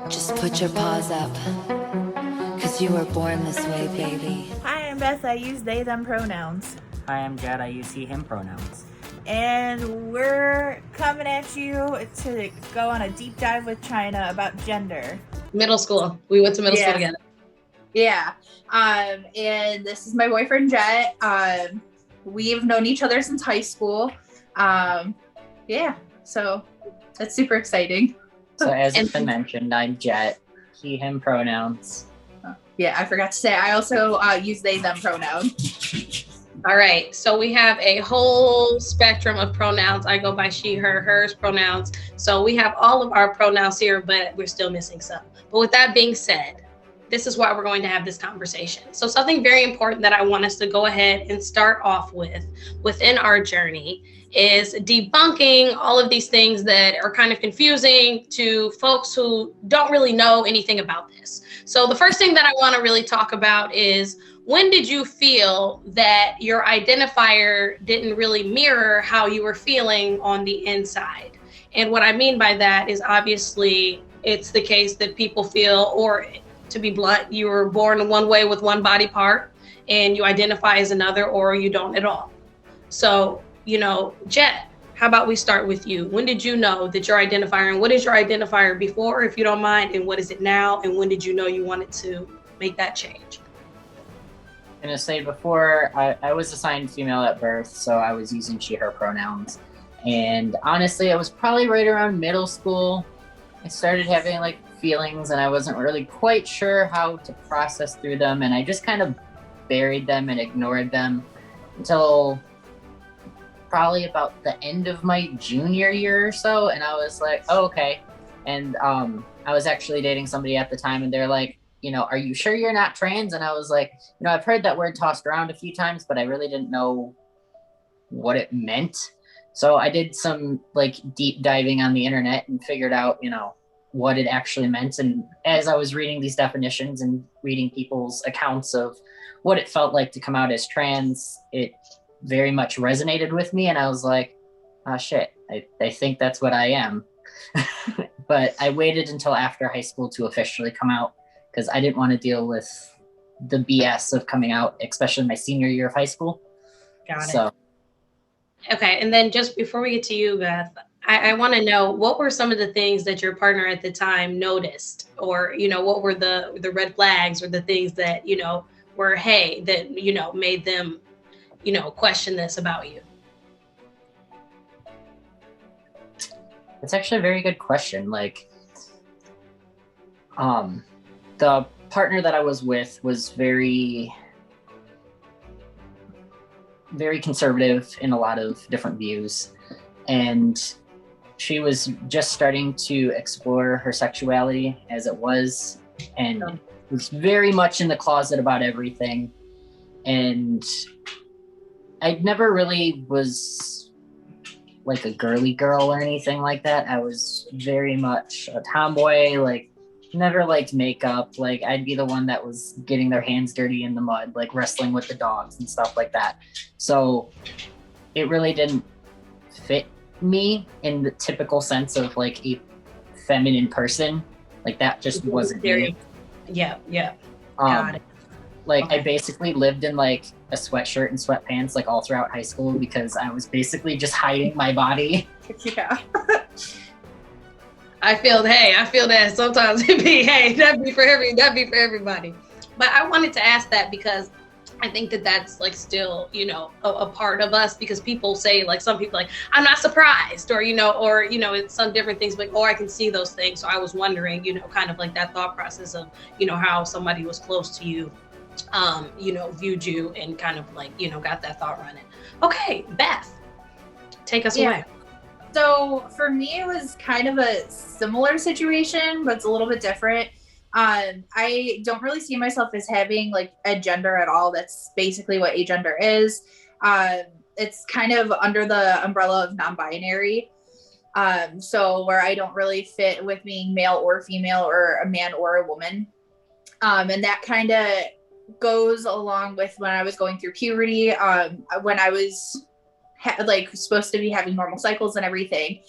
Just put your paws up, cause you were born this way, baby. Hi, I'm Beth. I use they, them pronouns. Hi, I'm Jett. I use he, him pronouns. And we're coming at you to go on a deep dive with Chynna about gender. Middle school. We went to middle school together. Yeah. And this is my boyfriend, Jett. We've known each other since high school. Yeah. So that's super exciting. So as has been mentioned, I'm Jett. He, him pronouns. Yeah, I forgot to say, I also use they, them pronoun. All right. So we have a whole spectrum of pronouns. I go by she, her, hers pronouns. So we have all of our pronouns here, but we're still missing some. But with that being said, this is why we're going to have this conversation. So something very important that I want us to go ahead and start off with within our journey is debunking all of these things that are kind of confusing to folks who don't really know anything about this. So the first thing that I want to really talk about is, when did you feel that your identifier didn't really mirror how you were feeling on the inside? And what I mean by that is, obviously it's the case that people feel, or to be blunt, you were born one way with one body part and you identify as another, or you don't at all. So, Jett, how about we start with you? When did you know that your identifier, and what is your identifier before, if you don't mind, and what is it now? And when did you know you wanted to make that change? I'm gonna say, before I was assigned female at birth, so I was using she, her pronouns. And honestly, it was probably right around middle school. I started having feelings, and I wasn't really quite sure how to process through them, and I just kind of buried them and ignored them until probably about the end of my junior year or so. And I was like, oh, okay. And I was actually dating somebody at the time, and they're like, are you sure you're not trans? And I was like, I've heard that word tossed around a few times, but I really didn't know what it meant. So I did some deep diving on the internet and figured out, what it actually meant. And as I was reading these definitions and reading people's accounts of what it felt like to come out as trans, it very much resonated with me. And I was like, oh shit, I think that's what I am. But I waited until after high school to officially come out, because I didn't want to deal with the BS of coming out, especially my senior year of high school. Got it. Okay. And then just before we get to you, Beth, I want to know, what were some of the things that your partner at the time noticed, or, what were the red flags, or the things that, were, hey, that, made them, question this about you? It's actually a very good question. The partner that I was with was very, very conservative in a lot of different views. And she was just starting to explore her sexuality as it was, and was very much in the closet about everything. And I never really was like a girly girl or anything like that. I was very much a tomboy, never liked makeup. I'd be the one that was getting their hands dirty in the mud, wrestling with the dogs and stuff like that. So it really didn't fit me in the typical sense of a feminine person. That just wasn't me. Yeah. Got it. Okay. I basically lived in a sweatshirt and sweatpants all throughout high school, because I was basically just hiding my body. Yeah. I feel that sometimes it'd be, hey, that'd be for everybody. But I wanted to ask that because I think that that's still, a part of us, because people say, some people I'm not surprised, or, it's some different things, I can see those things. So I was wondering, kind of that thought process of, how somebody was close to you, viewed you, and kind of got that thought running. Okay, Beth, take us away. So for me, it was kind of a similar situation, but it's a little bit different. I don't really see myself as having a gender at all. That's basically what agender is. It's kind of under the umbrella of non-binary. So where I don't really fit with being male or female, or a man or a woman. And that kind of goes along with when I was going through puberty, when I was supposed to be having normal cycles and everything.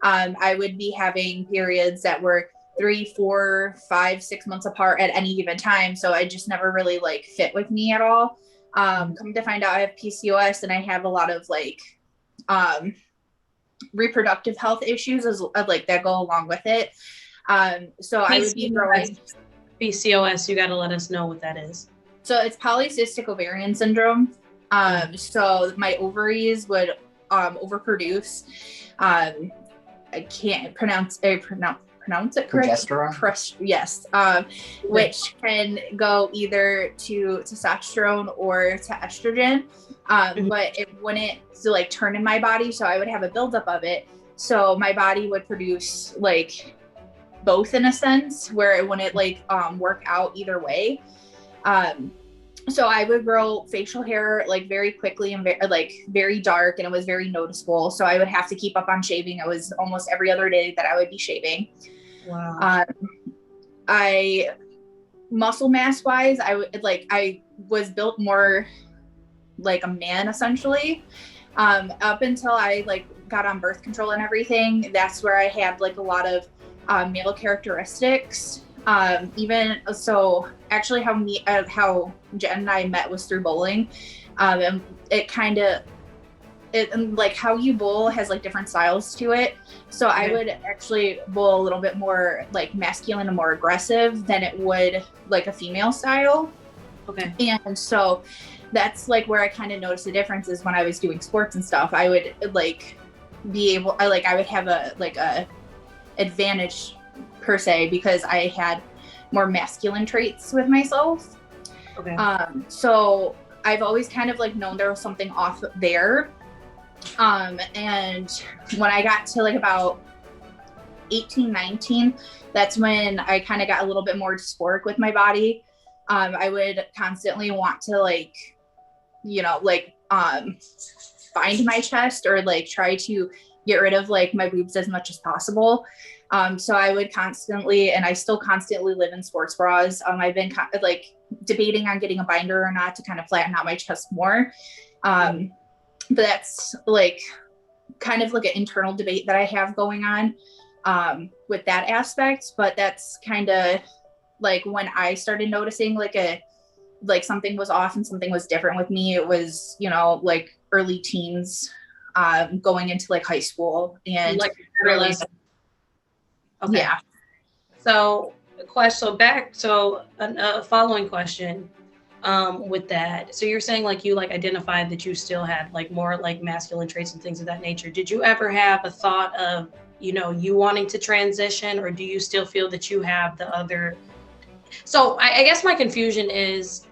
I would be having periods that were 3, 4, 5, 6 months apart at any given time. So it just never really like fit with me at all. Come to find out I have PCOS and I have a lot of like reproductive health issues as like that go along with it. So I would be growing. PCOS, you got to let us know what that is. So it's polycystic ovarian syndrome. So my ovaries would overproduce. I can't pronounce it correct. Progesterone? Yes. Which can go either to testosterone or to estrogen. But it wouldn't like turn in my body. So I would have a buildup of it. So my body would produce like both in a sense where it wouldn't like work out either way. So I would grow facial hair like very quickly and very dark, and it was very noticeable. So I would have to keep up on shaving. It was almost every other day that I would be shaving. Wow. Muscle mass wise, I was built more like a man essentially. Up until I like got on birth control and everything, that's where I had like a lot of male characteristics. Even so, actually, how Jen and I met was through bowling. And it kind of, like how you bowl has like different styles to it. So I would actually bowl a little bit more like masculine and more aggressive than it would like a female style. Okay. And so that's like where I kind of noticed the difference is when I was doing sports and stuff. I would like I would have a advantage per se because I had more masculine traits with myself. Okay. So I've always kind of like known there was something off there. And when I got to like about 18, 19, that's when I kind of got a little bit more dysphoric with my body. I would constantly want to like, bind my chest or like try to get rid of like my boobs as much as possible. So I would constantly, and I still constantly live in sports bras. I've been like debating on getting a binder or not to kind of flatten out my chest more. But that's like kind of like an internal debate that I have going on with that aspect. But that's kind of like when I started noticing like something was off and something was different with me. It was, like early teens, going into like high school and like really, okay. Yeah. So a following question with that. So you're saying like you like identified that you still had like more like masculine traits and things of that nature. Did you ever have a thought of, you wanting to transition, or do you still feel that you have the other? So I guess my confusion is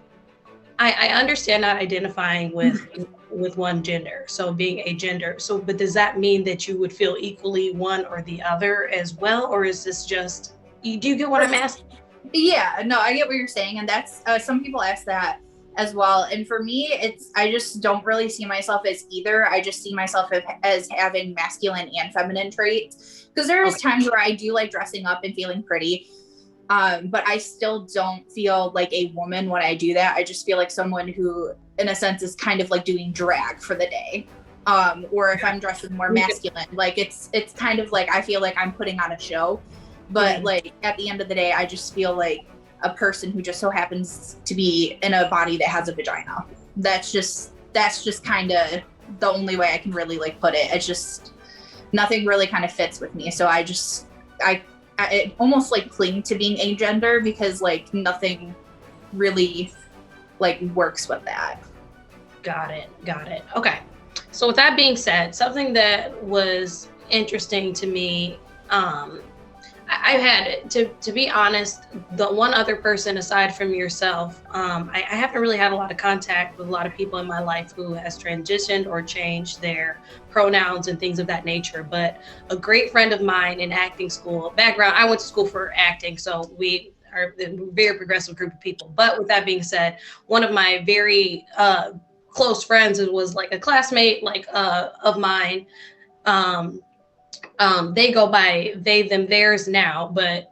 I understand not identifying with one gender, so being a gender. So, but does that mean that you would feel equally one or the other as well? Or is this just, do you get what I'm asking? Yeah, no, I get what you're saying. And that's, some people ask that as well. And for me, I just don't really see myself as either. I just see myself as having masculine and feminine traits. Because there is times where I do like dressing up and feeling pretty. But I still don't feel like a woman when I do that. I just feel like someone who, in a sense, is kind of like doing drag for the day. Or if I'm dressing more masculine, like it's kind of like I feel like I'm putting on a show. But like at the end of the day, I just feel like a person who just so happens to be in a body that has a vagina. That's just kind of the only way I can really like put it. It's just nothing really kind of fits with me. So I almost like cling to being agender because like nothing really like works with that. Got it. Okay. So with that being said, something that was interesting to me, I've had, to be honest, the one other person aside from yourself, I haven't really had a lot of contact with a lot of people in my life who has transitioned or changed their pronouns and things of that nature. But a great friend of mine in acting school, background, I went to school for acting, so we are a very progressive group of people. But with that being said, one of my very close friends was like a classmate of mine. They go by they, them, theirs now, but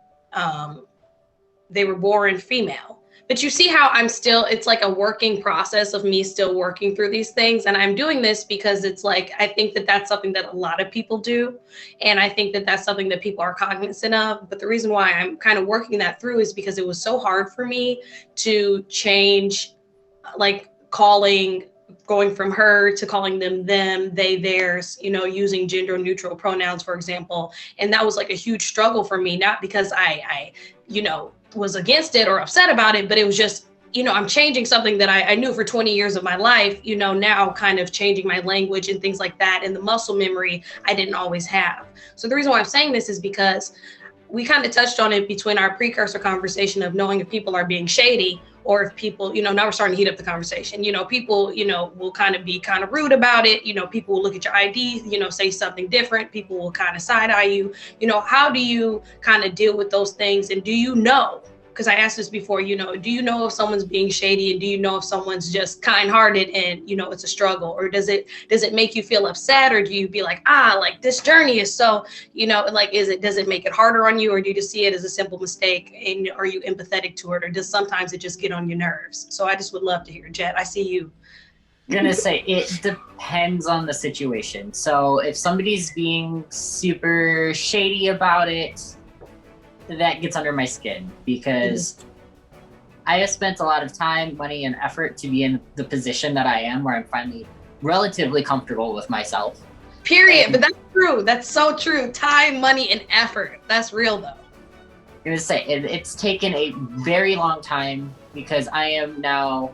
they were born female. But you see how I'm still, it's like a working process of me still working through these things. And I'm doing this because it's like, I think that that's something that a lot of people do. And I think that that's something that people are cognizant of. But the reason why I'm kind of working that through is because it was so hard for me to change, like going from her to calling them, they, theirs, you know, using gender neutral pronouns, for example. And that was like a huge struggle for me, not because I you know, was against it or upset about it, but it was just, you know, I'm changing something that I knew for 20 years of my life, you know, now kind of changing my language and things like that. And the muscle memory I didn't always have. So the reason why I'm saying this is because we kind of touched on it between our precursor conversation of knowing if people are being shady, or if people, you know, now we're starting to heat up the conversation. You know, people, you know, will kind of be kind of rude about it. You know, people will look at your ID, you know, say something different. People will kind of side eye you. You know, how do you kind of deal with those things? And do you know, because I asked this before, you know, do you know if someone's being shady, and do you know if someone's just kind-hearted and, you know, it's a struggle? Or does it make you feel upset? Or do you be like, like this journey is so, you know, like, does it make it harder on you? Or do you just see it as a simple mistake, and are you empathetic to it? Or does sometimes it just get on your nerves? So I just would love to hear, Jett, I see you. I'm gonna say it depends on the situation. So if somebody's being super shady about it, that gets under my skin, because I have spent a lot of time, money, and effort to be in the position that I am, where I'm finally relatively comfortable with myself. Period. But that's true. That's so true. Time, money, and effort. That's real, though. I'm gonna say it's taken a very long time, because I am now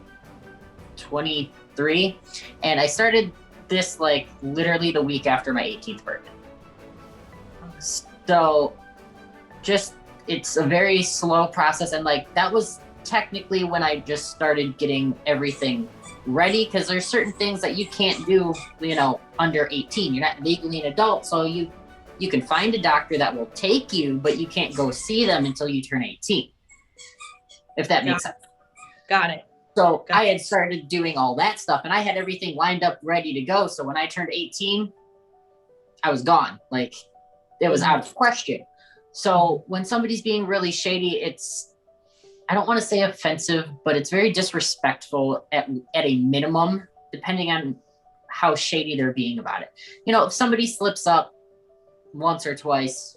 23, and I started this like literally the week after my 18th birthday. So just, it's a very slow process, and like that was technically when I just started getting everything ready, because there's certain things that you can't do, you know, under 18. You're not legally an adult, so you can find a doctor that will take you, but you can't go see them until you turn 18, if that makes sense. Got it. So I had started doing all that stuff, and I had everything lined up ready to go. So when I turned 18, I was gone. Like, it was out of question. So when somebody's being really shady, it's, I don't want to say offensive, but it's very disrespectful at a minimum, depending on how shady they're being about it. You know, if somebody slips up once or twice,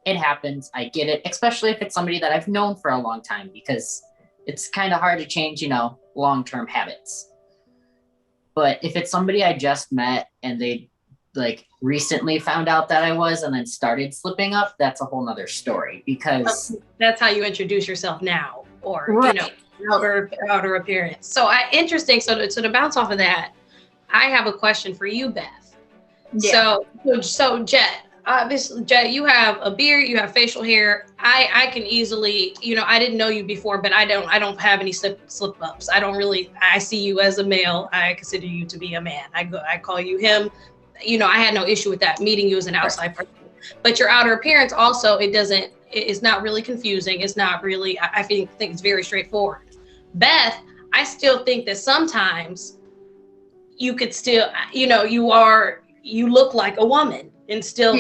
it happens. I get it, especially if it's somebody that I've known for a long time, because it's kind of hard to change, you know, long-term habits. But if it's somebody I just met and they like recently found out that I was and then started slipping up, that's a whole nother story, because that's how you introduce yourself now, or right. You know, outer appearance. So interesting. So to bounce off of that, I have a question for you, Beth. Yeah. So Jett, obviously, Jett, you have a beard, you have facial hair. I can easily, you know, I didn't know you before, but I don't have any slip ups. I see you as a male. I consider you to be a man. I call you him. You know, I had no issue with that, meeting you as an outside person. But your outer appearance also, it's not really confusing. It's not really, I think it's very straightforward. Beth, I still think that sometimes you could still, you know, you look like a woman, and still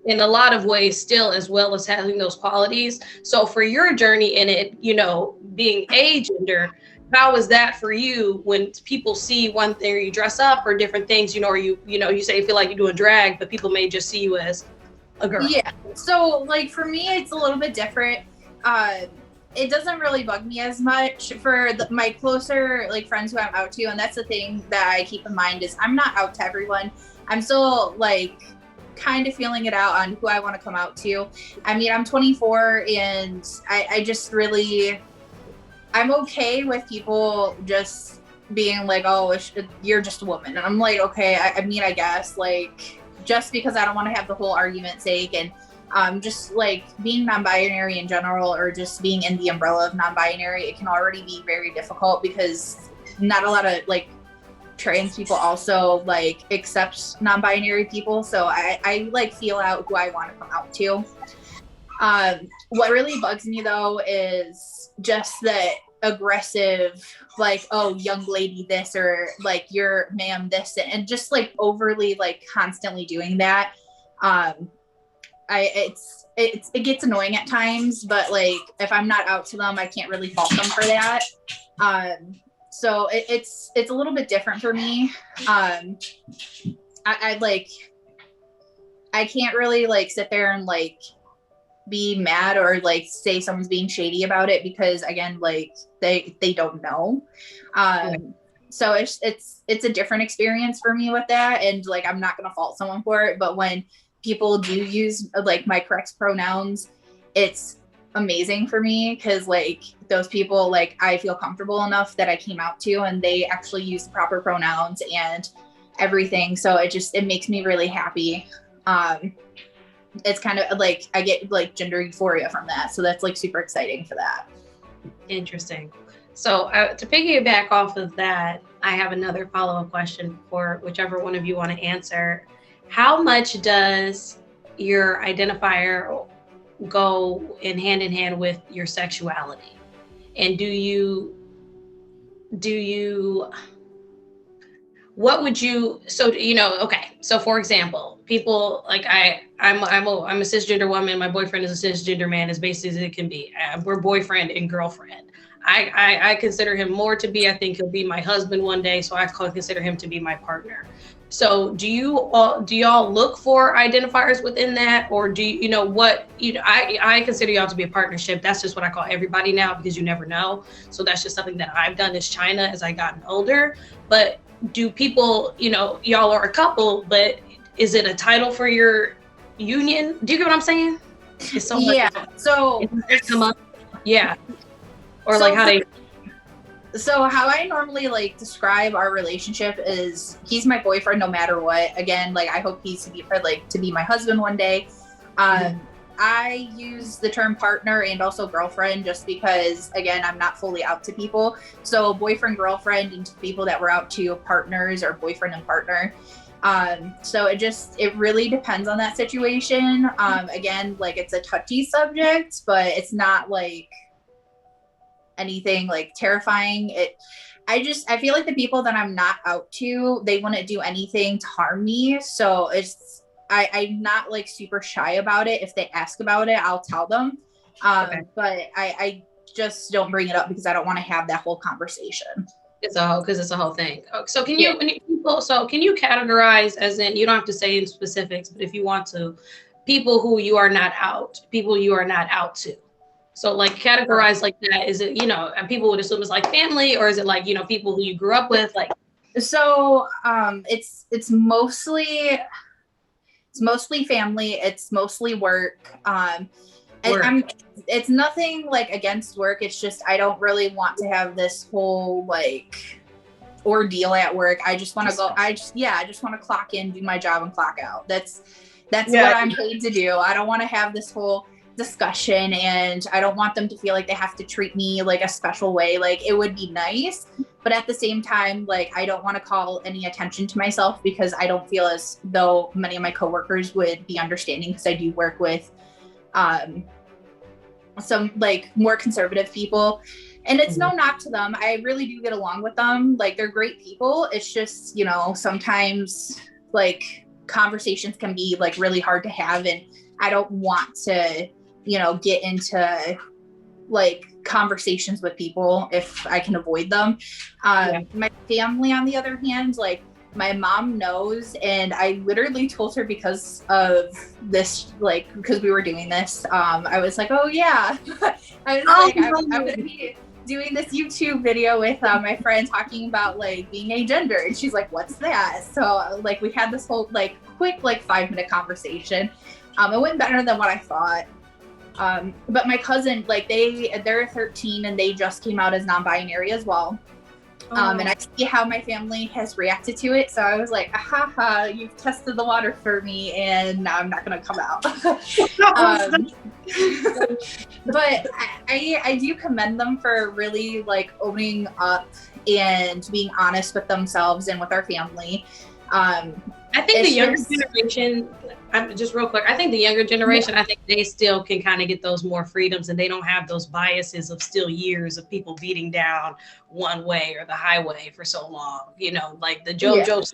in a lot of ways still, as well as having those qualities. So for your journey in it, you know, being agender, how is that for you when people see one thing, or you dress up or different things, you know, or you say you feel like you're doing drag, but people may just see you as a girl? Yeah. So like for me, it's a little bit different. It doesn't really bug me as much for my closer like friends who I'm out to. And that's the thing that I keep in mind, is I'm not out to everyone. I'm still like kind of feeling it out on who I want to come out to. I mean, I'm 24, and I just really, I'm okay with people just being like, oh, you're just a woman. And I'm like, okay, I mean, I guess, like, just because I don't want to have the whole argument sake, and just like being non-binary in general, or just being in the umbrella of non-binary, it can already be very difficult, because not a lot of like trans people also like accept non-binary people. So I like feel out who I want to come out to. What really bugs me though is just the aggressive, like, oh, young lady this, or like, you're ma'am this, and just like overly like constantly doing that. it gets annoying at times, but like if I'm not out to them, I can't really fault them for that. So it's a little bit different for me. I can't really like sit there and like be mad or like say someone's being shady about it, because again, like they don't know. So it's a different experience for me with that, and like I'm not gonna fault someone for it. But when people do use like my correct pronouns, it's amazing for me, because like those people, like I feel comfortable enough that I came out to, and they actually use the proper pronouns and everything. So it makes me really happy. It's kind of like I get like gender euphoria from that, so that's like super exciting for that. Interesting. So to piggyback off of that, I have another follow-up question for whichever one of you want to answer. How much does your identifier go in hand with your sexuality? And what would you, so, you know, okay. So for example, people like I'm a cisgender woman. My boyfriend is a cisgender man, as basic as it can be. We're boyfriend and girlfriend. I consider him more to be, I think he'll be my husband one day. So I consider him to be my partner. So do y'all look for identifiers within that? Or do you know what, you know, I consider y'all to be a partnership. That's just what I call everybody now, because you never know. So that's just something that I've done as China as I gotten older. But do people, you know, y'all are a couple, but is it a title for your union? Do you get what I'm saying? It's so yeah. So come up. Yeah. Or so like how they. So how I normally like describe our relationship is he's my boyfriend no matter what. Again, like I hope he's to be my husband one day. I use the term partner and also girlfriend just because, again, I'm not fully out to people. So boyfriend, girlfriend, and to people that we're out to, partners or boyfriend and partner. So it really depends on that situation. Again, like it's a touchy subject, but it's not like anything like terrifying. I feel like the people that I'm not out to, they wouldn't do anything to harm me. So I'm not like super shy about it. If they ask about it, I'll tell them. Okay. But I just don't bring it up because I don't want to have that whole conversation. It's a whole thing. So can you categorize, as in, you don't have to say in specifics, but if you want to, people you are not out to. So like categorize like that. Is it, you know, and people would assume it's like family, or is it like, you know, people who you grew up with? Like, so it's mostly family. It's mostly work. It's nothing like against work. It's just, I don't really want to have this whole like ordeal at work. I just want to go. I just want to clock in, do my job, and clock out. That's what I'm paid to do. I don't want to have this whole discussion, and I don't want them to feel like they have to treat me like a special way. Like, it would be nice, but at the same time, like, I don't want to call any attention to myself, because I don't feel as though many of my coworkers would be understanding, because I do work with some like more conservative people, and it's no knock to them. I really do get along with them. Like, they're great people. It's just, you know, sometimes like conversations can be like really hard to have, and I don't want to, you know, get into like conversations with people if I can avoid them. My family, on the other hand, like, my mom knows, and I literally told her because of this, like, because we were doing this. I was like, oh yeah, I'm gonna be doing this YouTube video with my friend talking about like being agender, and she's like, what's that? So like, we had this whole like quick like 5-minute conversation. It went better than what I thought. But my cousin, like, they're 13 and they just came out as non-binary as well. And I see how my family has reacted to it. So I was like, haha, you've tested the water for me, and now I'm not going to come out. But I do commend them for really like owning up and being honest with themselves and with our family. I think the younger generation, I'm just real quick. I think the younger generation, I think they still can kind of get those more freedoms, and they don't have those biases of still years of people beating down one way or the highway for so long. You know, like the JoJo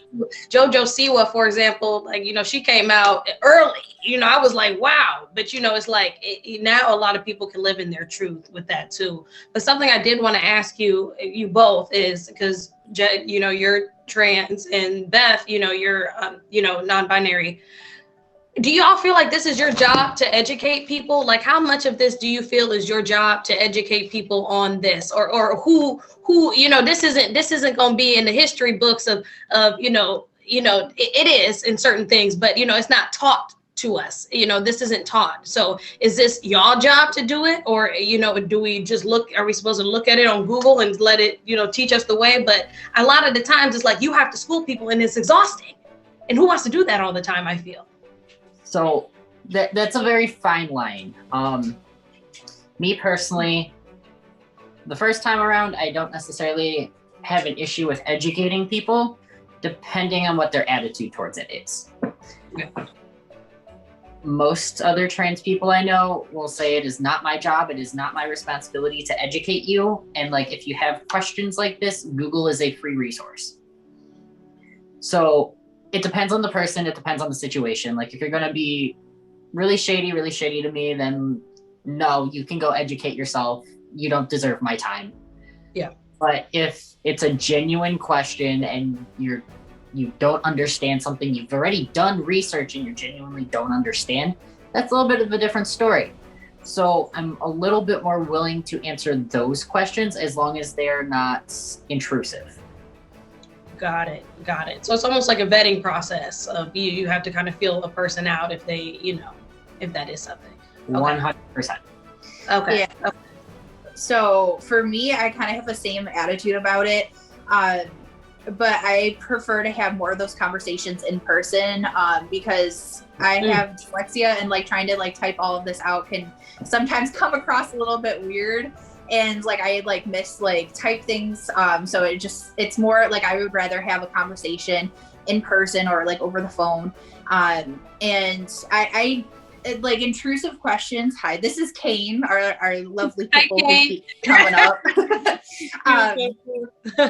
Siwa, for example, like, you know, she came out early. You know, I was like, wow. But, you know, it's like now a lot of people can live in their truth with that too. But something I did want to ask you both is, because, you know, you're trans, and Beth, you know, you're, you know, non-binary. Do y'all feel like this is your job to educate people? Like, how much of this do you feel is your job to educate people on this, or who, you know, this isn't going to be in the history books of, you know, it is in certain things, but, you know, it's not taught to us. You know, this isn't taught. So is this y'all job to do it? Or, you know, do we just are we supposed to look at it on Google and let it, you know, teach us the way? But a lot of the times it's like, you have to school people, and it's exhausting. And who wants to do that all the time, I feel? So that's a very fine line. Me personally, the first time around, I don't necessarily have an issue with educating people, depending on what their attitude towards it is. Yeah. Most other trans people I know will say it is not my job, it is not my responsibility to educate you. And like, if you have questions like this, Google is a free resource. So it depends on the person, it depends on the situation. Like, if you're gonna be really shady to me, then no, you can go educate yourself. You don't deserve my time. Yeah. But if it's a genuine question and you don't understand something, you've already done research and you genuinely don't understand, that's a little bit of a different story. So I'm a little bit more willing to answer those questions as long as they're not intrusive. Got it. So it's almost like a vetting process of you have to kind of feel a person out if they, you know, if that is something. Okay. 100%. Okay. Yeah. Okay. So for me, I kind of have the same attitude about it. But I prefer to have more of those conversations in person, because I have dyslexia, and like trying to like type all of this out can sometimes come across a little bit weird. And like I like miss like type things. So it's more like I would rather have a conversation in person or like over the phone. And I like intrusive questions. Hi, this is Kane, our lovely people who keep coming up.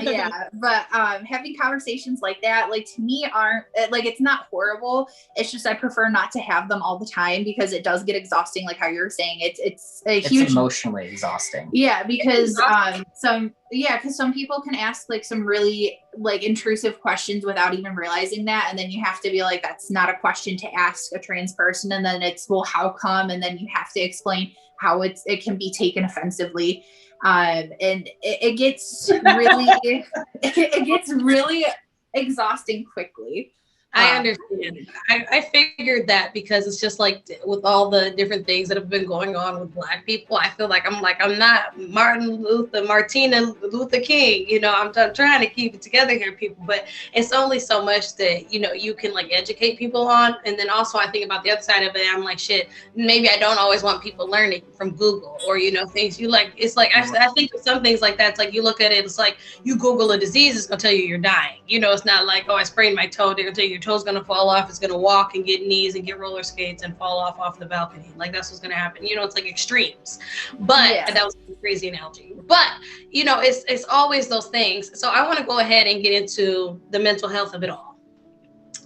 Yeah, but having conversations like that, like to me, aren't like, it's not horrible. It's just I prefer not to have them all the time, because it does get exhausting. Like how you're saying, it's huge, emotionally exhausting. Yeah, because some people can ask like some really like intrusive questions without even realizing that, and then you have to be like, that's not a question to ask a trans person, and then it's, well, how come? And then you have to explain how it can be taken offensively. And it gets really it gets really exhausting quickly. I understand. I figured that, because it's just like with all the different things that have been going on with Black people, I feel like I'm not Martina Luther King, you know, I'm trying to keep it together here, people, but it's only so much that, you know, you can like educate people on. And then also I think about the other side of it, I'm like, shit, maybe I don't always want people learning from Google, or, you know, things you like, it's like, I think some things like that, it's like, you look at it, it's like you Google a disease, it's gonna tell you you're dying. You know, it's not like, oh, I sprained my toe, they're gonna tell you your toe's gonna fall off, it's gonna walk and get knees and get roller skates and fall off the balcony. Like, that's what's gonna happen. You know, it's like extremes. But that was a crazy analogy. But, you know, it's always those things. So I want to go ahead and get into the mental health of it all.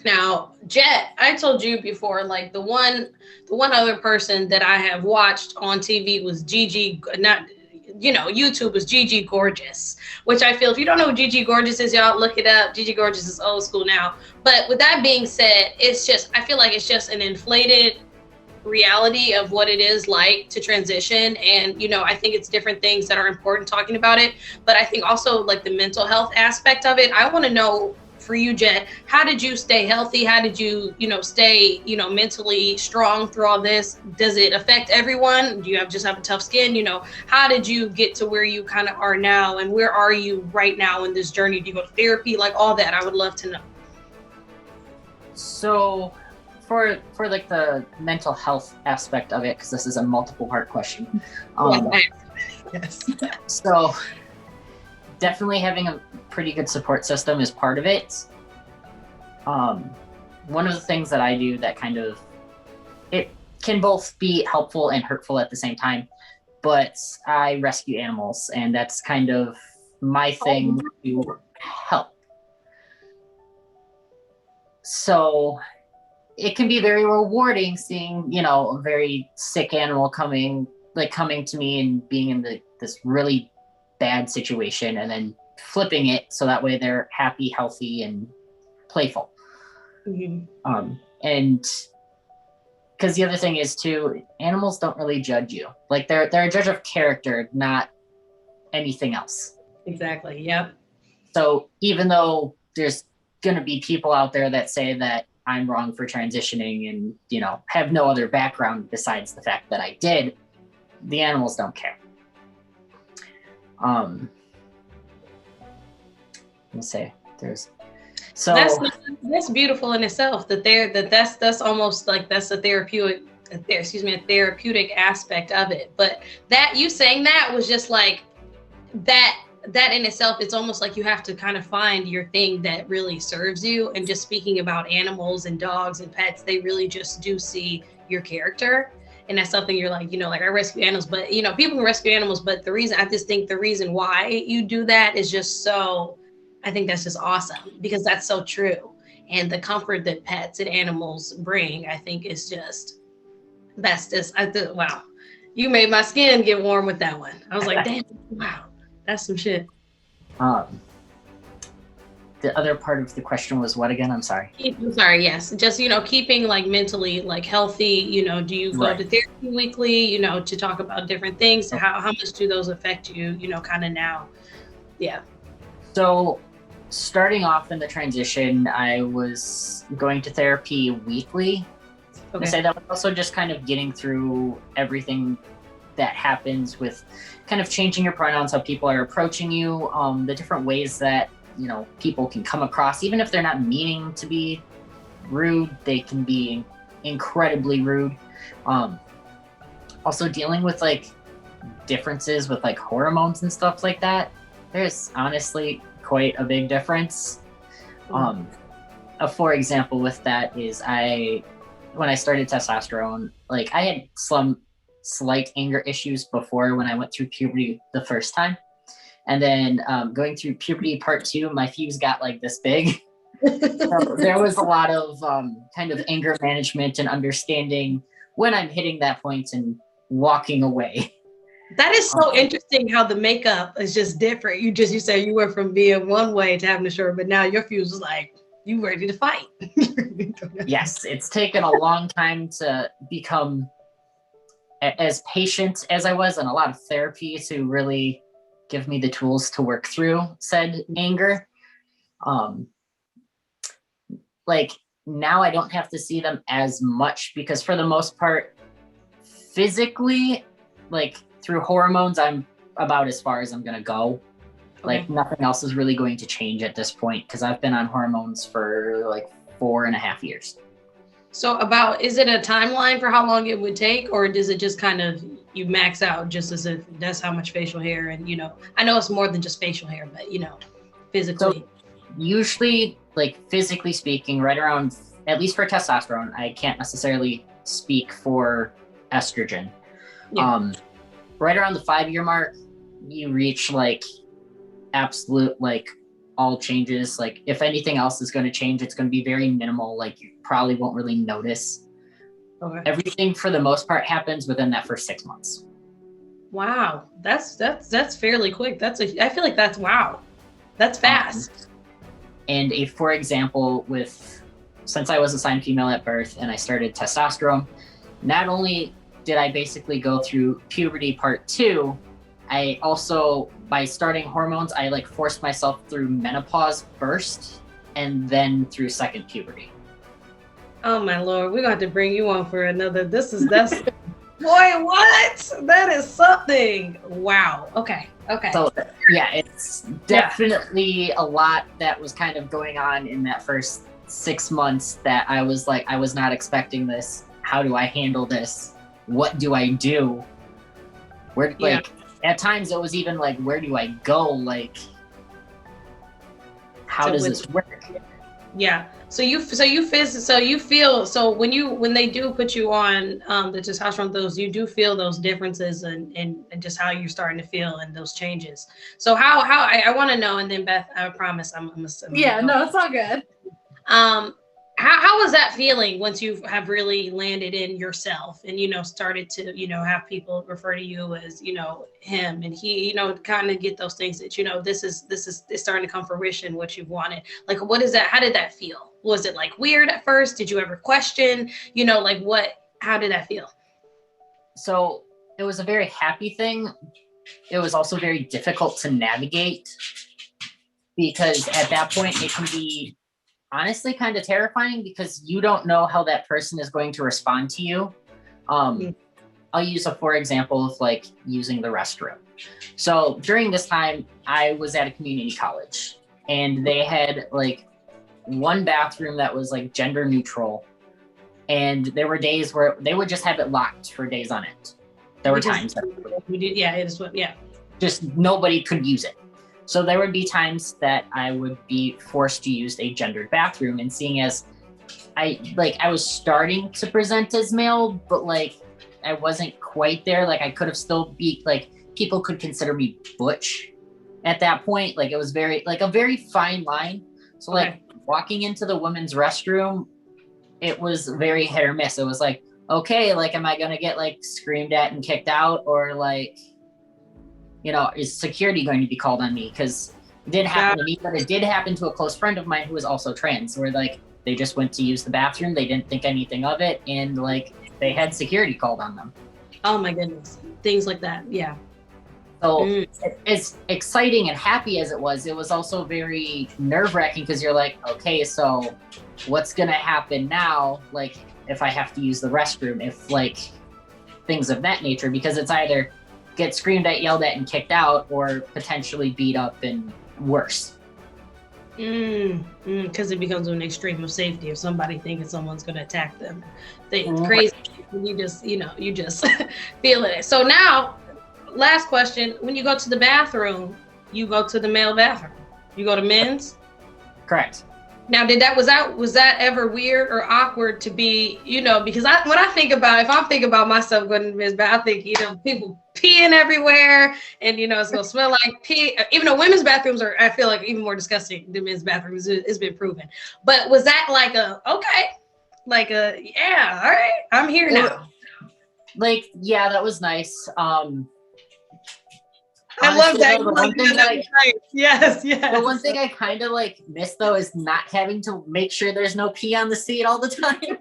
Now, Jett, I told you before, like the one other person that I have watched on TV was Gigi, not, you know, YouTube was Gigi Gorgeous, which I feel, if you don't know who Gigi Gorgeous is, y'all look it up. Gigi Gorgeous is old school now. But with that being said, it's just, I feel like it's just an inflated reality of what it is like to transition. And, you know, I think it's different things that are important talking about it. But I think also like the mental health aspect of it, I want to know, for you, Jett, how did you stay healthy? How did you, you know, stay, you know, mentally strong through all this? Does it affect everyone? Do you just have a tough skin? You know, how did you get to where you kind of are now? And where are you right now in this journey? Do you go to therapy? Like all that, I would love to know. So for like the mental health aspect of it, because this is a multiple part question. Yes. So definitely having a pretty good support system is part of it. One of the things that I do that kind of it can both be helpful and hurtful at the same time. But I rescue animals, and that's kind of my thing to help. So it can be very rewarding seeing, you know, a very sick animal coming to me and being in this really bad situation, and then flipping it so that way they're happy, healthy, and playful. Mm-hmm. And because the other thing is too, animals don't really judge you. Like they're a judge of character, not anything else. Exactly. Yep. So even though there's gonna be people out there that say that I'm wrong for transitioning and, you know, have no other background besides the fact that I did, the animals don't care. Let me say there's so that's beautiful in itself that's almost like that's a therapeutic aspect of it. But that you saying that was just like that in itself, it's almost like you have to kind of find your thing that really serves you. And just speaking about animals and dogs and pets, they really just do see your character. And that's something you're like, you know, like I rescue animals, but you know, people can rescue animals, but the reason why you do that is just so, I think that's just awesome, because that's so true. And the comfort that pets and animals bring, I think is just, wow. You made my skin get warm with that one. I was like, damn, wow, that's some shit. The other part of the question was what again? I'm sorry. Yes. Just, you know, keeping like mentally like healthy, you know, do you go to therapy weekly, you know, to talk about different things? How much do those affect you, you know, kind of now? Yeah. So starting off in the transition, I was going to therapy weekly. Okay. I say that was also just kind of getting through everything that happens with kind of changing your pronouns, how people are approaching you, the different ways that, you know, people can come across, even if they're not meaning to be rude, they can be incredibly rude. Also dealing with like differences with like hormones and stuff like that. There's honestly quite a big difference. For example, with that is when I started testosterone, like I had some slight anger issues before when I went through puberty the first time. And then going through puberty part 2, my fuse got like this big. So there was a lot of kind of anger management and understanding when I'm hitting that point and walking away. That is so interesting how the makeup is just different. You said you went from being one way to having to show, but now your fuse is like, you ready to fight. Yes, it's taken a long time to become as patient as I was, and a lot of therapy to really give me the tools to work through said anger. Like now I don't have to see them as much because for the most part, physically, like through hormones, I'm about as far as I'm gonna go. Like nothing else is really going to change at this point because I've been on hormones for like 4.5 years. So is it a timeline for how long it would take, or does it just kind of, you max out just as if that's how much facial hair and, you know, I know it's more than just facial hair, but you know, physically. So usually, like physically speaking, right around, at least for testosterone, I can't necessarily speak for estrogen. Yeah. Right around the 5-year mark, you reach like absolute, like all changes. Like if anything else is going to change, it's going to be very minimal. Like you probably won't really notice. Okay. Everything for the most part happens within that first 6 months. Wow. That's fairly quick. I feel like wow. That's fast. And for example, since I was assigned female at birth and I started testosterone, not only did I basically go through puberty part 2, I also, by starting hormones, I like forced myself through menopause first and then through second puberty. Oh my Lord, we're going to have to bring you on for another. That's boy, what? That is something. Wow. Okay. So yeah, it's definitely a lot that was kind of going on in that first 6 months that I was like, I was not expecting this. How do I handle this? What do I do? At times it was even like, where do I go? Like, how does this work? Yeah. So you feel when they do put you on the testosterone, those you do feel those differences and just how you're starting to feel and those changes. So how I want to know, and then Beth, I promise I'm yeah, no, it's all good. How was that feeling once you have really landed in yourself and, started to, have people refer to you as, him and he, kind of get those things that, this is it's starting to come fruition, what you've wanted. Like, what is that? How did that feel? Was it like weird at first? Did you ever question, how did that feel? So it was a very happy thing. It was also very difficult to navigate because at that point it can be honestly kind of terrifying because you don't know how that person is going to respond to you. I'll use for example of like using the restroom. So during this time, I was at a community college and they had like one bathroom that was like gender neutral. And there were days where they would just have it locked for days on end. There were times that just nobody could use it. So there would be times that I would be forced to use a gendered bathroom, and seeing as I was starting to present as male, but like I wasn't quite there. Like I could have still be like, people could consider me butch at that point. Like it was a very fine line. So like walking into the women's restroom, it was very hit or miss. It was like, okay, like, am I going to get like screamed at and kicked out, or like, is security going to be called on me? Because it did happen to me, but it did happen to a close friend of mine who was also trans, where like they just went to use the bathroom, they didn't think anything of it, and like they had security called on them. Oh my goodness, things like that, yeah. So as exciting and happy as it was also very nerve-wracking because you're like, okay, so what's gonna happen now? Like if I have to use the restroom, if like things of that nature, because it's either get screamed at, yelled at, and kicked out, or potentially beat up and worse. Because it becomes an extreme of safety if somebody thinking someone's going to attack them. It's crazy. You just feeling it. So now, last question: when you go to the bathroom, you go to the male bathroom. You go to men's. Correct. Now, was that ever weird or awkward to be, because if I'm thinking about myself going to the men's bathroom, I think, people peeing everywhere and, it's going to smell like pee. Even though women's bathrooms are, I feel like, even more disgusting than men's bathrooms. It's been proven. But was that like yeah, all right, I'm here now. Like, yeah, that was nice. I love that. Yes. The one thing I kind of like miss though is not having to make sure there's no pee on the seat all the time.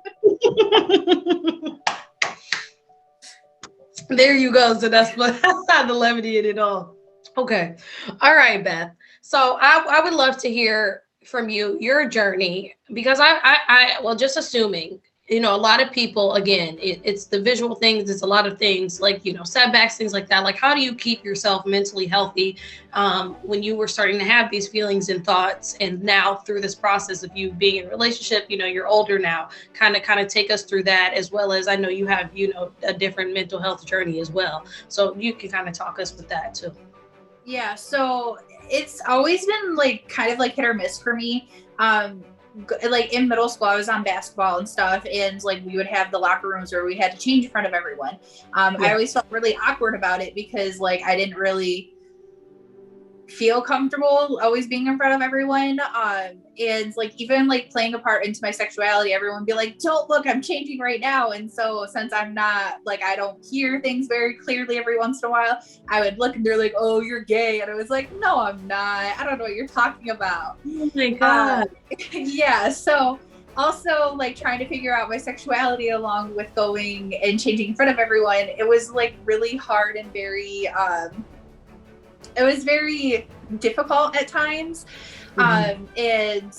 There you go. So that's not the levity in it all. Okay. All right, Beth. So I would love to hear from you, your journey, because I just assuming, a lot of people, again, it's the visual things. It's a lot of things like, setbacks, things like that. Like, how do you keep yourself mentally healthy when you were starting to have these feelings and thoughts? And now through this process of you being in a relationship, you're older now, kind of take us through that, as well as I know you have, a different mental health journey as well. So you can kind of talk us with that too. Yeah. So it's always been like kind of like hit or miss for me. Like in middle school, I was on basketball and stuff, and like we would have the locker rooms where we had to change in front of everyone. I always felt really awkward about it because like I didn't really feel comfortable always being in front of everyone. And like even like playing a part into my sexuality, everyone would be like, don't look, I'm changing right now. And so since I'm not like, I don't hear things very clearly every once in a while, I would look and they're like, oh, you're gay. And I was like, no, I'm not. I don't know what you're talking about. Oh my God. Yeah. So also like trying to figure out my sexuality along with going and changing in front of everyone, it was like really hard and very, it was very difficult at times. And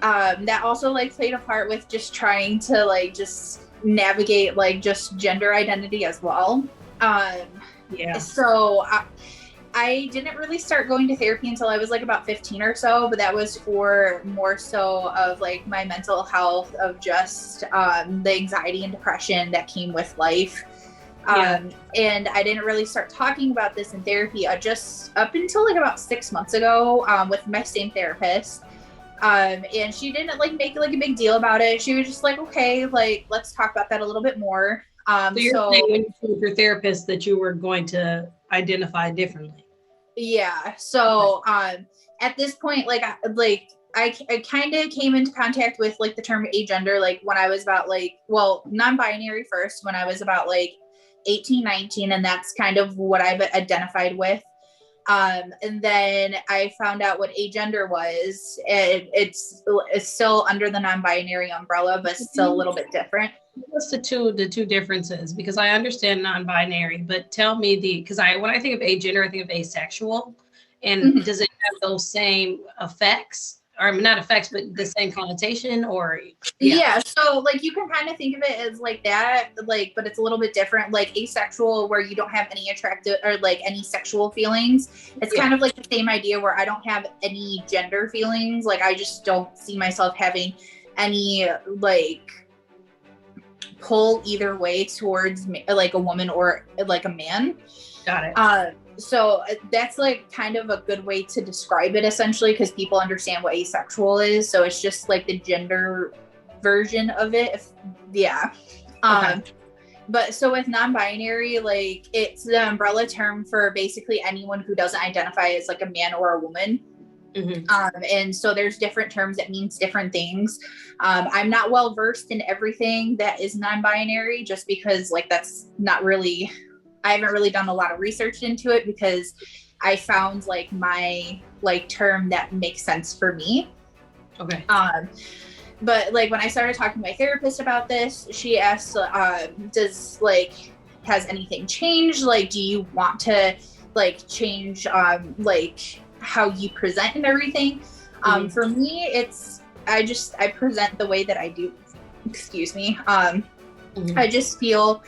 that also like played a part with just trying to like just navigate like just gender identity as well. So I didn't really start going to therapy until I was like about 15 or so, but that was for more so of like my mental health, of just the anxiety and depression that came with life. And I didn't really start talking about this in therapy just up until like about 6 months ago with my same therapist. And she didn't like make like a big deal about it. She was just like, okay, like let's talk about that a little bit more. So you're saying when you told your therapist that you were going to identify differently. Yeah. So at this point, I kind of came into contact with like the term agender like when I was about like, well, non-binary first when I was about like 18, 19, and that's kind of what I've identified with. And then I found out what agender was. It's still under the non-binary umbrella, but still a little bit different. What's the two differences? Because I understand non-binary, but tell me because when I think of agender, I think of asexual. And does it have those same effects? Or not effects, but the same connotation, or yeah. So like you can kind of think of it as like that, like, but it's a little bit different. Like asexual, where you don't have any attractive or like any sexual feelings. It's kind of like the same idea where I don't have any gender feelings. Like I just don't see myself having any like pull either way towards like a woman or like a man. Got it. So that's like kind of a good way to describe it essentially, because people understand what asexual is. So it's just like the gender version of it. Okay. But so with non-binary, like it's the umbrella term for basically anyone who doesn't identify as like a man or a woman. And so there's different terms that means different things. I'm not well versed in everything that is non-binary just because like that's not really, I haven't really done a lot of research into it because I found like my like term that makes sense for me. Okay. But like when I started talking to my therapist about this, she asked, does like, has anything changed? Like, do you want to like change like how you present and everything? For me, it's, I present the way that I do. Excuse me. I just feel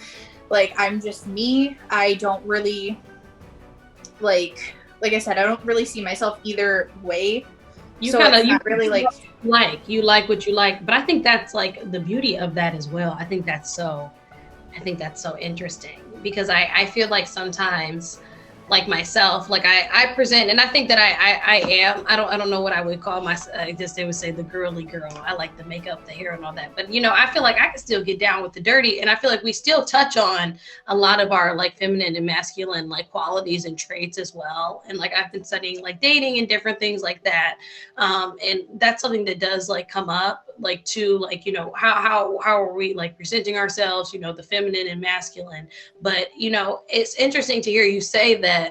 like I'm just me. I don't really like I said, I don't really see myself either way. You so kind of really you like what you like, but I think that's like the beauty of that as well. I think that's so interesting because I feel like sometimes like myself, like I present, and I think that I am, I don't know what I would call myself. I guess they would say the girly girl. I like the makeup, the hair and all that, but you know, I feel like I can still get down with the dirty, and I feel like we still touch on a lot of our like feminine and masculine like qualities and traits as well. And like I've been studying like dating and different things like that, and that's something that does like come up, like to like, you know, how are we like presenting ourselves, you know, the feminine and masculine. But you know, it's interesting to hear you say that,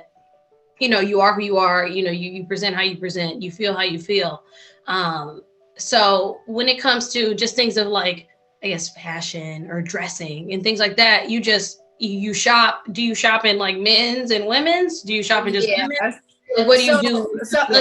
you know, you are who you are, you know, you present how you present, you feel how you feel. So when it comes to just things of like, I guess, fashion or dressing and things like that, you shop. Do you shop in like men's and women's? Do you shop in just women's? Like, what do you do?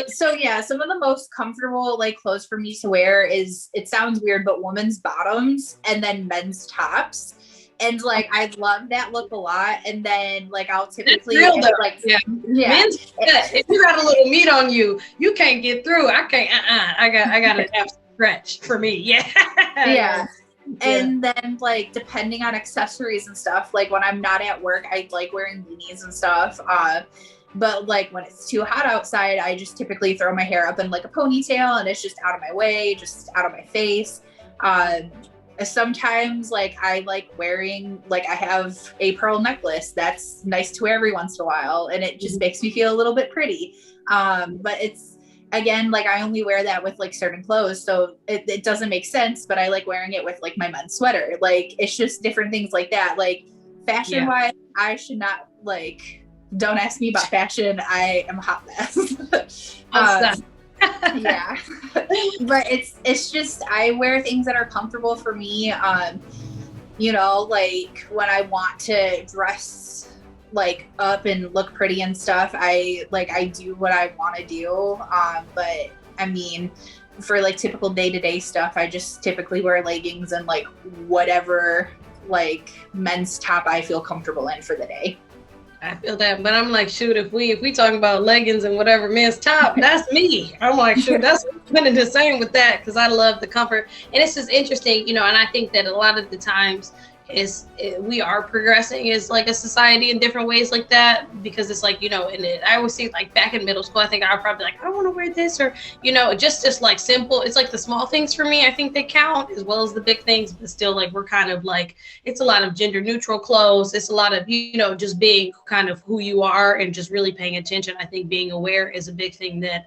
So yeah, some of the most comfortable like clothes for me to wear is, it sounds weird, but women's bottoms and then men's tops. And like I love that look a lot. And then like I'll typically like men's if you got a little meat on you, you can't get through. I can't. I got to have stretch for me. Yeah. And then like depending on accessories and stuff, like when I'm not at work, I like wearing beanies and stuff. But like when it's too hot outside, I just typically throw my hair up in like a ponytail and it's just out of my way, just out of my face. Sometimes like I like wearing, like I have a pearl necklace that's nice to wear every once in a while, and it just makes me feel a little bit pretty. But it's, again, like I only wear that with like certain clothes, so it doesn't make sense, but I like wearing it with like my men's sweater. Like it's just different things like that. Like fashion wise, I should not like, don't ask me about fashion. I am a hot mess. Yeah. But it's just, I wear things that are comfortable for me. You know, like when I want to dress like up and look pretty and stuff, I do what I want to do. But I mean, for like typical day-to-day stuff, I just typically wear leggings and like whatever like men's top I feel comfortable in for the day. I feel that, but I'm like, shoot, if we talking about leggings and whatever men's top, that's me. I'm like, shoot, that's kind of the same with that, because I love the comfort. And it's just interesting, you know, and I think that a lot of the times we are progressing as like a society in different ways like that, because it's like, you know, and I always see like back in middle school, I think I would probably like, I don't want to wear this, or, you know, just like simple, it's like the small things for me, I think they count as well as the big things, but still like we're kind of like, it's a lot of gender neutral clothes, it's a lot of, you know, just being kind of who you are and just really paying attention. I think being aware is a big thing that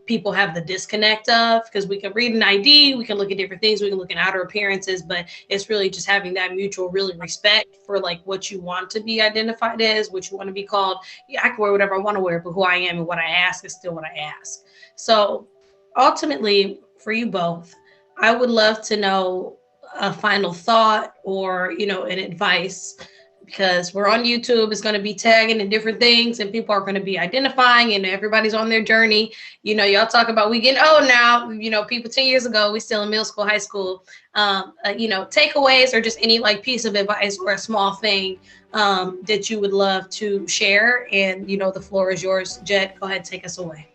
people have the disconnect of, because we can read an ID, we can look at different things, we can look at outer appearances, but it's really just having that mutual really respect for like what you want to be identified as, what you want to be called. Yeah, I can wear whatever I want to wear, but who I am and what I ask is still what I ask. So ultimately, for you both, I would love to know a final thought or, you know, an advice, because we're on YouTube. It's going to be tagging and different things, and people are going to be identifying, and everybody's on their journey. You know, y'all talk about we getting old now, you know, people 10 years ago, we still in middle school, high school, you know, takeaways or just any like piece of advice or a small thing that you would love to share. And, you know, the floor is yours. Jett, go ahead, take us away.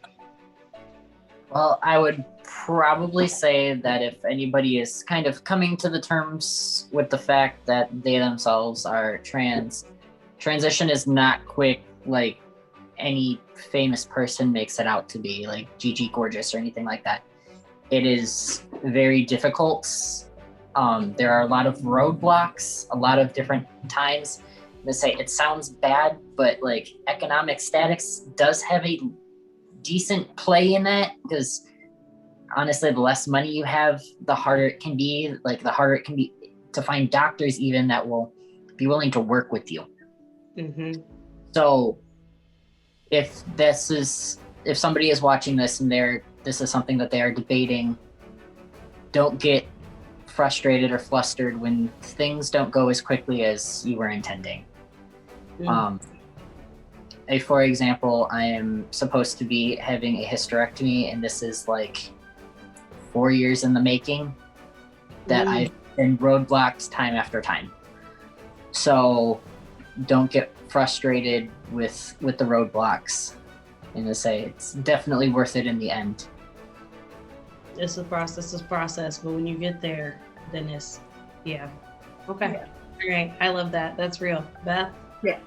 Well, I would probably say that if anybody is kind of coming to the terms with the fact that they themselves are trans, transition is not quick like any famous person makes it out to be, like Gigi Gorgeous or anything like that. It is very difficult. There are a lot of roadblocks, a lot of different times. I'm gonna say it sounds bad, but like economic status does have a decent play in that, because honestly, the less money you have, the harder it can be. Like the harder it can be to find doctors even that will be willing to work with you. Mm-hmm. So if somebody is watching this and this is something that they are debating, don't get frustrated or flustered when things don't go as quickly as you were intending. For example, I am supposed to be having a hysterectomy, and this is like 4 years in the making that I've been roadblocked time after time. So don't get frustrated with the roadblocks, and to say it's definitely worth it in the end. It's a process, but when you get there, then it's, yeah. Okay. Yeah. All right. I love that. That's real. Beth? Yeah.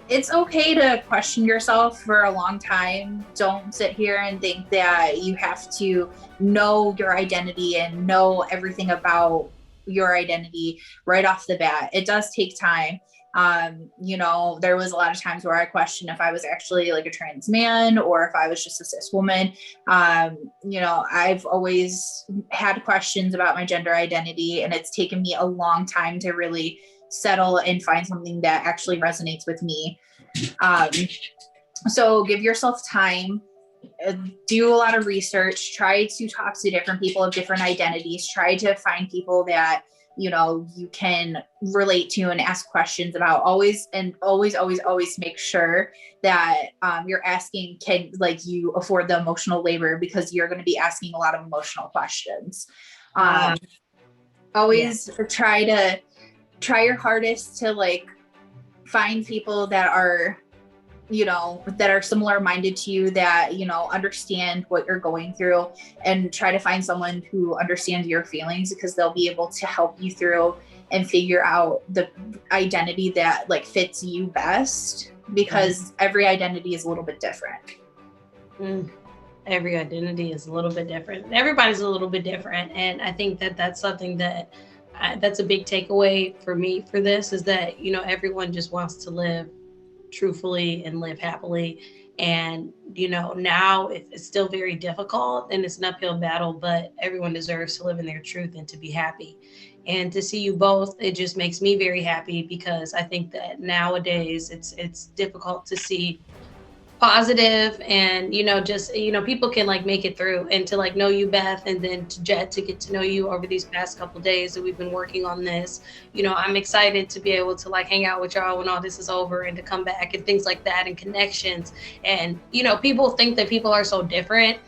It's okay to question yourself for a long time. Don't sit here and think that you have to know your identity and know everything about your identity right off the bat. It does take time. You know, there was a lot of times where I questioned if I was actually like a trans man or if I was just a cis woman. You know, I've always had questions about my gender identity, and it's taken me a long time to really settle and find something that actually resonates with me. So give yourself time, do a lot of research, try to talk to different people of different identities, try to find people that, you know, you can relate to and ask questions about. Always make sure that you're asking, can like you afford the emotional labor, because you're going to be asking a lot of emotional questions. Try your hardest to like find people that are, you know, that are similar minded to you, that, you know, understand what you're going through, and try to find someone who understands your feelings, because they'll be able to help you through and figure out the identity that like fits you best, because every identity is a little bit different. Every identity is a little bit different. Everybody's a little bit different. And I think that that's something that that's a big takeaway for me for this, is that, you know, everyone just wants to live truthfully and live happily. And, you know, now it's still very difficult and it's an uphill battle, but everyone deserves to live in their truth and to be happy. And to see you both, it just makes me very happy, because I think that nowadays it's difficult to see positive and, you know, just, you know, people can like make it through. And to like know you, Beth, and then to Jett, to get to know you over these past couple of days that we've been working on this, you know, I'm excited to be able to like hang out with y'all when all this is over, and to come back and things like that, and connections. And, you know, people think that people are so different,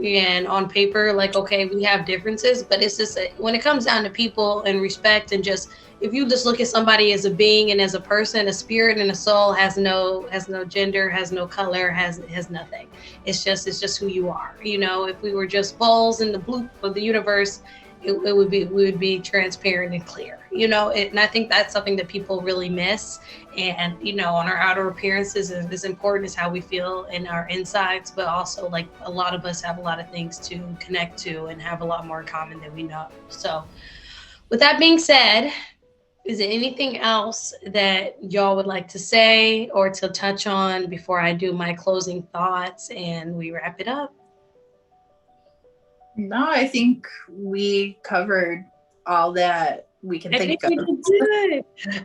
and on paper, like, okay, we have differences, but it's just when it comes down to people and respect, and just, if you just look at somebody as a being and as a person, a spirit and a soul, has no gender, has no color, has nothing. It's just who you are. You know, if we were just balls in the blue of the universe, we would be transparent and clear, you know, and I think that's something that people really miss. And, you know, on our outer appearances is as important as how we feel in our insides, but also like a lot of us have a lot of things to connect to and have a lot more in common than we know. So with that being said, is there anything else that y'all would like to say or to touch on before I do my closing thoughts and we wrap it up? No, I think we covered all that we can think of.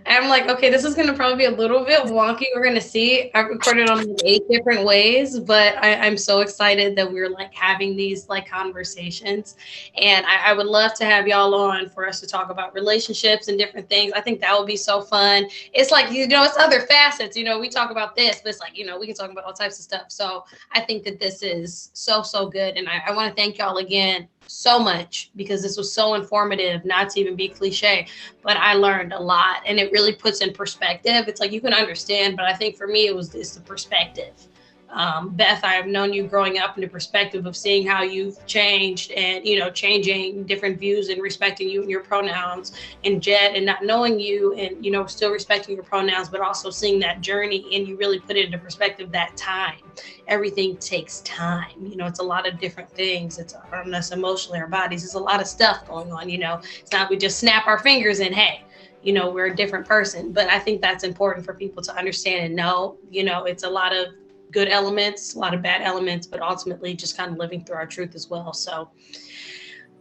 I'm like, okay, this is going to probably be a little bit wonky. We're going to see. I've recorded on 8 different ways, but I'm so excited that we're like having these like conversations. And I would love to have y'all on for us to talk about relationships and different things. I think that would be so fun. It's like, you know, it's other facets, you know, we talk about this, but it's like, you know, we can talk about all types of stuff. So I think that this is so good. And I want to thank y'all again so much, because this was so informative, not to even be cliche, but I learned a lot, and it really puts in perspective. It's like you can understand, but I think for me it's the perspective. Beth, I've known you growing up in the perspective of seeing how you've changed and, you know, changing different views and respecting you and your pronouns, and Jett, and not knowing you and, you know, still respecting your pronouns, but also seeing that journey, and you really put it into perspective that time. Everything takes time. You know, it's a lot of different things. It's on us emotionally, our bodies. There's a lot of stuff going on, you know. It's not we just snap our fingers and, hey, you know, we're a different person. But I think that's important for people to understand and know, you know, it's a lot of good elements, a lot of bad elements, but ultimately just kind of living through our truth as well. So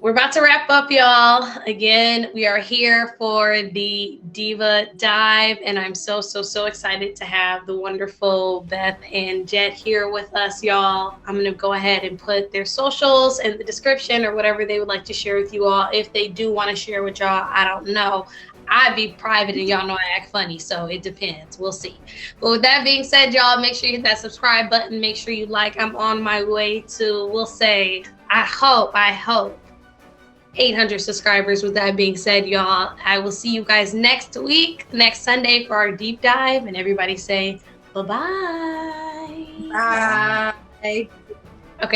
we're about to wrap up, y'all. Again, we are here for the Diva Dive, and I'm so excited to have the wonderful Beth and Jett here with us, y'all. I'm going to go ahead and put their socials in the description or whatever they would like to share with you all. If they do want to share with y'all, I don't know. I'd be private, and y'all know I act funny, so it depends. We'll see. But with that being said, y'all, make sure you hit that subscribe button. Make sure you like. I'm on my way to, we'll say, I hope 800 subscribers. With that being said, y'all, I will see you guys next week, next Sunday, for our deep dive. And everybody say bye-bye. Bye.